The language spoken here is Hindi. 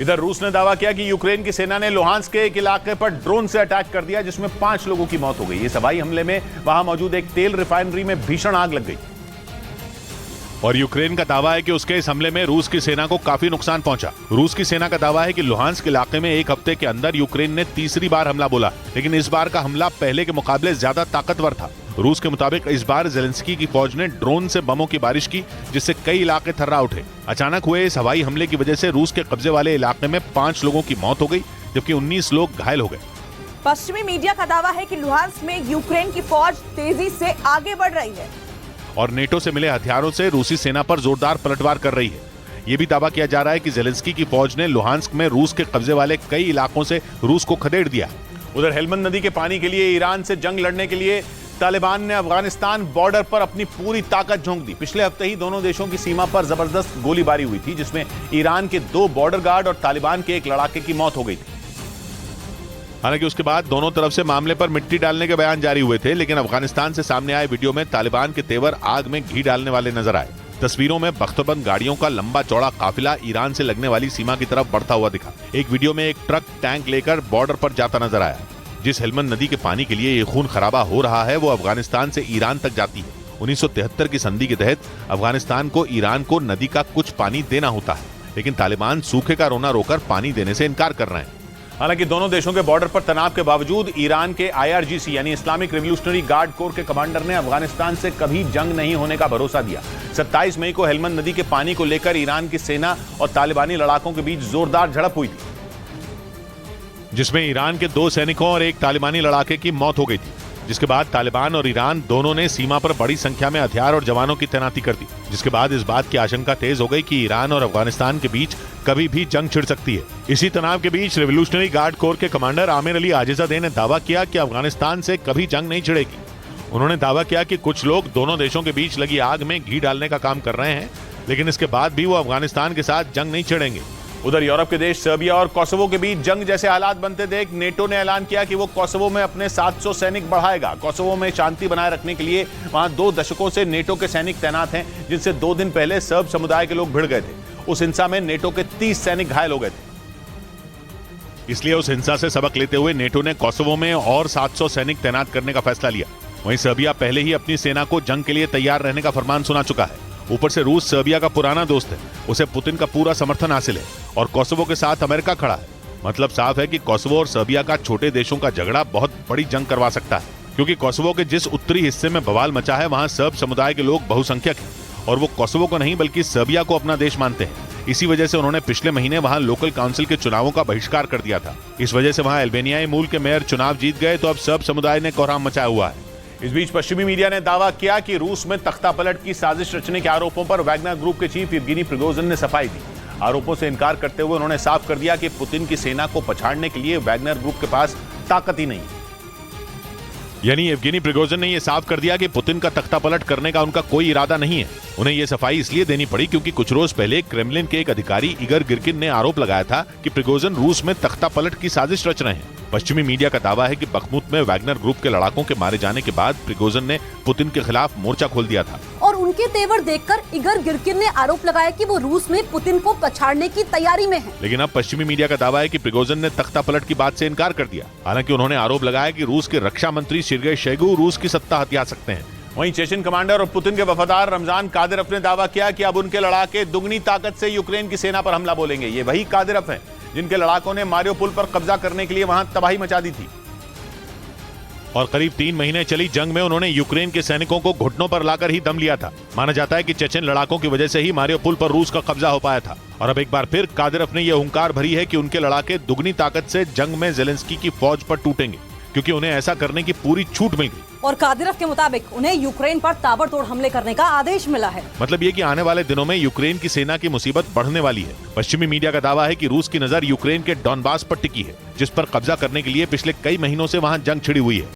इधर रूस ने दावा किया कि यूक्रेन की सेना ने लुहांस्क के एक इलाके पर ड्रोन से अटैक कर दिया, जिसमें 5 लोगों की मौत हो गई। इस हवाई हमले में वहां मौजूद एक तेल रिफाइनरी में भीषण आग लग गई। और यूक्रेन का दावा है कि उसके इस हमले में रूस की सेना को काफी नुकसान पहुंचा। रूस की सेना का दावा है कि लुहांस्क इलाके में एक हफ्ते के अंदर यूक्रेन ने तीसरी बार हमला बोला, लेकिन इस बार का हमला पहले के मुकाबले ज्यादा ताकतवर था। रूस के मुताबिक इस बार ज़ेलेंस्की की फौज ने ड्रोन से बमों की बारिश की, जिससे कई इलाके थर्रा उठे। अचानक हुए इस हवाई हमले की वजह से रूस के कब्जे वाले इलाके में 5 लोगों की मौत हो गई, जबकि 19 लोग घायल हो गए। पश्चिमी मीडिया का दावा है कि लुहांस्क में यूक्रेन की फौज तेजी से आगे बढ़ रही है और नेटो से मिले हथियारों से रूसी सेना पर जोरदार पलटवार कर रही है। ये भी दावा किया जा रहा है कि ज़ेलेंस्की की फौज ने लुहांस्क में रूस के कब्जे वाले कई इलाकों से रूस को खदेड़ दिया। उधर हेलमंद नदी के पानी के लिए ईरान से जंग लड़ने के लिए तालिबान ने अफगानिस्तान बॉर्डर पर अपनी पूरी ताकत झोंक दी। पिछले हफ्ते ही दोनों देशों की सीमा पर जबरदस्त गोलीबारी हुई थी, जिसमें ईरान के 2 बॉर्डर गार्ड और तालिबान के एक लड़ाके की मौत हो गई थी। हालांकि उसके बाद दोनों तरफ से मामले पर मिट्टी डालने के बयान जारी हुए थे, लेकिन अफगानिस्तान से सामने आए वीडियो में तालिबान के तेवर आग में घी डालने वाले नजर आए। तस्वीरों में बख्तबंद गाड़ियों का लंबा चौड़ा काफिला ईरान से लगने वाली सीमा की तरफ बढ़ता हुआ दिखा। एक वीडियो में एक ट्रक टैंक लेकर बॉर्डर पर जाता नजर आया। जिस हेलमंद नदी के पानी के लिए ये खून खराबा हो रहा है, वो अफगानिस्तान से ईरान तक जाती है। 1973 की संधि के तहत अफगानिस्तान को ईरान को नदी का कुछ पानी देना होता है, लेकिन तालिबान सूखे का रोना रोकर पानी देने से इनकार कर रहे हैं। हालांकि दोनों देशों के बॉर्डर पर तनाव के बावजूद ईरान के IRGC यानी इस्लामिक रिवॉल्यूशनरी गार्ड कोर के कमांडर ने अफगानिस्तान से कभी जंग नहीं होने का भरोसा दिया। 27 मई को हेलमंद नदी के पानी को लेकर ईरान की सेना और तालिबानी लड़ाकों के बीच जोरदार झड़प हुई थी, जिसमें ईरान के 2 सैनिकों और एक तालिबानी लड़ाके की मौत हो गई थी। जिसके बाद तालिबान और ईरान दोनों ने सीमा पर बड़ी संख्या में हथियार और जवानों की तैनाती कर दी, जिसके बाद इस बात की आशंका तेज हो गई कि ईरान और अफगानिस्तान के बीच कभी भी जंग छिड़ सकती है। इसी तनाव के बीच रिवॉल्यूशनरी गार्ड कोर के कमांडर आमिर अली आजिज़ादे ने दावा किया कि अफगानिस्तान से कभी जंग नहीं छिड़ेगी। उन्होंने दावा किया कि कुछ लोग दोनों देशों के बीच लगी आग में घी डालने का काम कर रहे हैं, लेकिन इसके बाद भी वो अफगानिस्तान के साथ जंग नहीं छिड़ेंगे। उधर यूरोप के देश सर्बिया और कोसोवो के बीच जंग जैसे हालात बनते देख नेटो ने ऐलान किया कि वो कोसोवो में अपने 700 सैनिक बढ़ाएगा। कोसोवो में शांति बनाए रखने के लिए वहां 2 दशकों से नेटो के सैनिक तैनात हैं, जिनसे 2 दिन पहले सर्ब समुदाय के लोग भिड़ गए थे। उस हिंसा में नेटो के 30 सैनिक घायल हो गए थे। इसलिए उस हिंसा से सबक लेते हुए नेटो ने कोसोवो में और 700 सैनिक तैनात करने का फैसला लिया। वहीं सर्बिया पहले ही अपनी सेना को जंग के लिए तैयार रहने का फरमान सुना चुका है। ऊपर से रूस सर्बिया का पुराना दोस्त है, उसे पुतिन का पूरा समर्थन हासिल है और कोसोवो के साथ अमेरिका खड़ा है। मतलब साफ है कि कोसोवो और सर्बिया का छोटे देशों का झगड़ा बहुत बड़ी जंग करवा सकता है, क्योंकि कोसोवो के जिस उत्तरी हिस्से में बवाल मचा है, वहां सर्ब समुदाय के लोग बहुसंख्यक हैं और वो कोसोवो को नहीं बल्कि सर्बिया को अपना देश मानते हैं। इसी वजह से उन्होंने पिछले महीने वहां लोकल काउंसिल के चुनावों का बहिष्कार कर दिया था। इस वजह से वहां अल्बेनियाई मूल के मेयर चुनाव जीत गए, तो अब सर्ब समुदाय ने कोहराम मचाया हुआ है। इस बीच पश्चिमी मीडिया ने दावा किया कि रूस में तख्तापलट की साजिश रचने के आरोपों पर वैगनर ग्रुप के चीफ येवगेनी प्रिगोजिन ने सफाई दी। आरोपों से इनकार करते हुए उन्होंने साफ कर दिया कि पुतिन की सेना को पछाड़ने के लिए वैगनर ग्रुप के पास ताकत ही नहीं। यानी येवगेनी प्रिगोजिन ने यह साफ कर दिया कि पुतिन का तख्तापलट करने का उनका कोई इरादा नहीं है। उन्हें यह सफाई इसलिए देनी पड़ी क्योंकि कुछ रोज पहले क्रेमलिन के एक अधिकारी इगर गिर्किन ने आरोप लगाया था कि प्रिगोजिन रूस में तख्तापलट की साजिश रच रहे हैं। पश्चिमी मीडिया का दावा है कि बखमुत में वैगनर ग्रुप के लड़ाकों के मारे जाने के बाद प्रिगोजिन ने पुतिन के खिलाफ मोर्चा खोल दिया था और उनके तेवर देखकर इगर गिर्किन ने आरोप लगाया कि वो रूस में पुतिन को पछाड़ने की तैयारी में है। लेकिन अब पश्चिमी मीडिया का दावा है कि प्रिगोजिन ने तख्तापलट की बात से इनकार कर दिया। हालांकि उन्होंने आरोप लगाया कि रूस के रक्षा मंत्री सेर्गेई शोइगु रूस की सत्ता हथिया सकते हैं। वहीं चेचन कमांडर और पुतिन के वफादार रमजान कादिरोव ने दावा किया कि अब उनके लड़ाके दुगनी ताकत से यूक्रेन की सेना पर हमला बोलेंगे। ये वही कादिरोव हैं जिनके लड़ाकों ने मारियोपोल पर कब्जा करने के लिए वहां तबाही मचा दी थी और करीब 3 महीने चली जंग में उन्होंने यूक्रेन के सैनिकों को घुटनों पर लाकर ही दम लिया था। माना जाता है कि चेचन लड़ाकों की वजह से ही मारियोपोल पर रूस का कब्जा हो पाया था। और अब एक बार फिर कादिरोव ने यह हुंकार भरी है कि उनके लड़ाके दुगनी ताकत से जंग में ज़ेलेंस्की की फौज पर टूटेंगे, क्योंकि उन्हें ऐसा करने की पूरी छूट मिल गई। और कादिरोव के मुताबिक उन्हें यूक्रेन पर ताबड़तोड़ हमले करने का आदेश मिला है। मतलब ये कि आने वाले दिनों में यूक्रेन की सेना की मुसीबत बढ़ने वाली है। पश्चिमी मीडिया का दावा है कि रूस की नजर यूक्रेन के डॉनबास पर टिकी है, जिस पर कब्जा करने के लिए पिछले कई महीनों से वहां जंग छिड़ी हुई है।